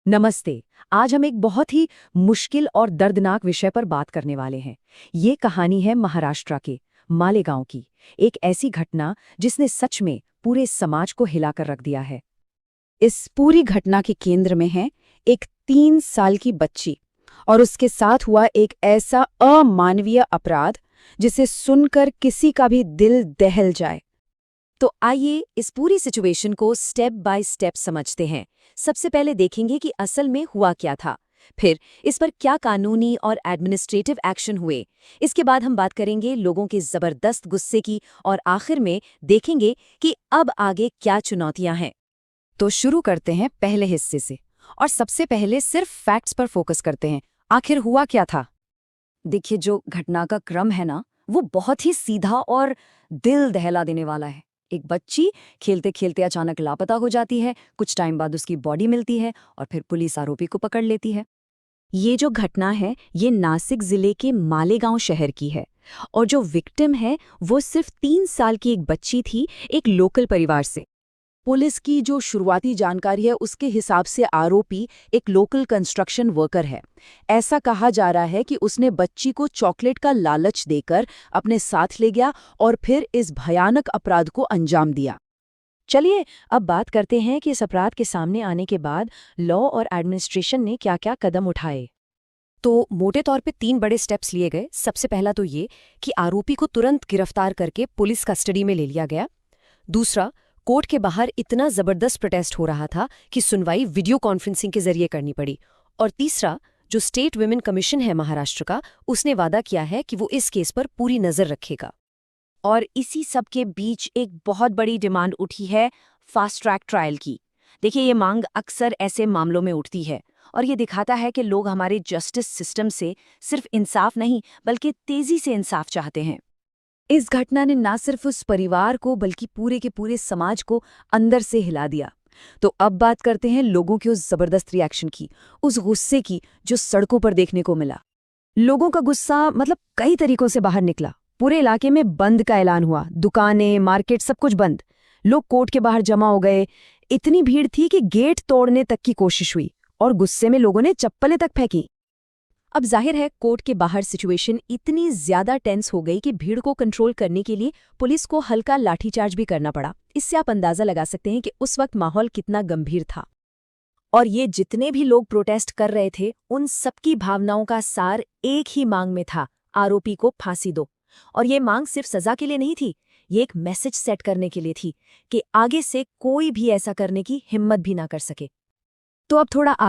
नमस्ते। आज हम एक बहुत ही मुश्किल और दर्दनाक विषय पर बात करने वाले हैं। ये कहानी है महाराष्ट्र के मालेगांव की, एक ऐसी घटना जिसने सच में पूरे समाज को हिलाकर रख दिया है। इस पूरी घटना के केंद्र में है एक 3 साल की बच्ची और उसके साथ हुआ एक ऐसा अमानवीय अपराध जिसे सुनकर किसी का भी दिल दहल जाए। तो आइए इस पूरी सिचुएशन को स्टेप बाय स्टेप समझते हैं। सबसे पहले देखेंगे कि असल में हुआ क्या था, फिर इस पर क्या कानूनी और एडमिनिस्ट्रेटिव एक्शन हुए। इसके बाद हम बात करेंगे लोगों के जबरदस्त गुस्से की और आखिर में देखेंगे कि अब आगे क्या चुनौतियां हैं। तो शुरू करते हैं पहले हिस्से से और सबसे पहले सिर्फ फैक्ट्स पर फोकस करते हैं। आखिर हुआ क्या था? देखिए, जो घटना का क्रम है ना, वो बहुत ही सीधा और दिल दहला देने वाला है। एक बच्ची खेलते खेलते अचानक लापता हो जाती है, कुछ टाइम बाद उसकी बॉडी मिलती है और फिर पुलिस आरोपी को पकड़ लेती है। ये जो घटना है ये नासिक जिले के मालेगांव शहर की है और जो विक्टिम है वो सिर्फ 3 साल की एक बच्ची थी, एक लोकल परिवार से। पुलिस की जो शुरुआती जानकारी है उसके हिसाब से आरोपी एक लोकल कंस्ट्रक्शन वर्कर है। ऐसा कहा जा रहा है कि उसने बच्ची को चॉकलेट का लालच देकर अपने साथ ले गया और फिर इस भयानक अपराध को अंजाम दिया। चलिए अब बात करते हैं कि इस अपराध के सामने आने के बाद लॉ और एडमिनिस्ट्रेशन ने क्या-क्या कदम उठाए। तो मोटे तौर पे 3 बड़े स्टेप्स लिए गए। सबसे पहला तो ये कि आरोपी को तुरंत गिरफ्तार करके पुलिस कस्टडी में ले लिया गया। दूसरा, कोर्ट के बाहर इतना जबरदस्त प्रोटेस्ट हो रहा था कि सुनवाई वीडियो कॉन्फ्रेंसिंग के जरिए करनी पड़ी। और तीसरा, जो स्टेट विमेन कमीशन है महाराष्ट्र का, उसने वादा किया है कि वो इस केस पर पूरी नजर रखेगा। और इसी सब के बीच एक बहुत बड़ी डिमांड उठी है फास्ट ट्रैक ट्रायल की। देखिए, ये मांग अक्सर ऐसे मामलों में उठती है और ये दिखाता है कि लोग हमारे जस्टिस सिस्टम से सिर्फ इंसाफ नहीं बल्कि तेजी से इंसाफ चाहते हैं। इस घटना ने ना सिर्फ उस परिवार को बल्कि पूरे के पूरे समाज को अंदर से हिला दिया। तो अब बात करते हैं लोगों के उस जबरदस्त रिएक्शन की, उस गुस्से की जो सड़कों पर देखने को मिला। लोगों का गुस्सा मतलब कई तरीकों से बाहर निकला। पूरे इलाके में बंद का ऐलान हुआ, दुकानें, मार्केट सब कुछ बंद। लोग कोर्ट के बाहर जमा हो गए। इतनी भीड़ थी कि गेट तोड़ने तक की कोशिश हुई और गुस्से में लोगों ने चप्पलें तक फेंकी। अब जाहिर है कोर्ट के बाहर सिचुएशन इतनी ज्यादा टेंस हो गई कि भीड़ को कंट्रोल करने के लिए पुलिस को हल्का लाठीचार्ज भी करना पड़ा। इससे आप अंदाजा लगा सकते हैं कि उस वक्त माहौल कितना गंभीर था। और ये जितने भी लोग प्रोटेस्ट कर रहे थे, उन सबकी भावनाओं का सार एक ही मांग में था, आरोपी को फांसी दो। और ये मांग सिर्फ सजा के लिए नहीं थी, ये एक मैसेज सेट करने के लिए थी कि आगे से कोई भी ऐसा करने की हिम्मत भी ना कर सके। तो अब थोड़ा आगे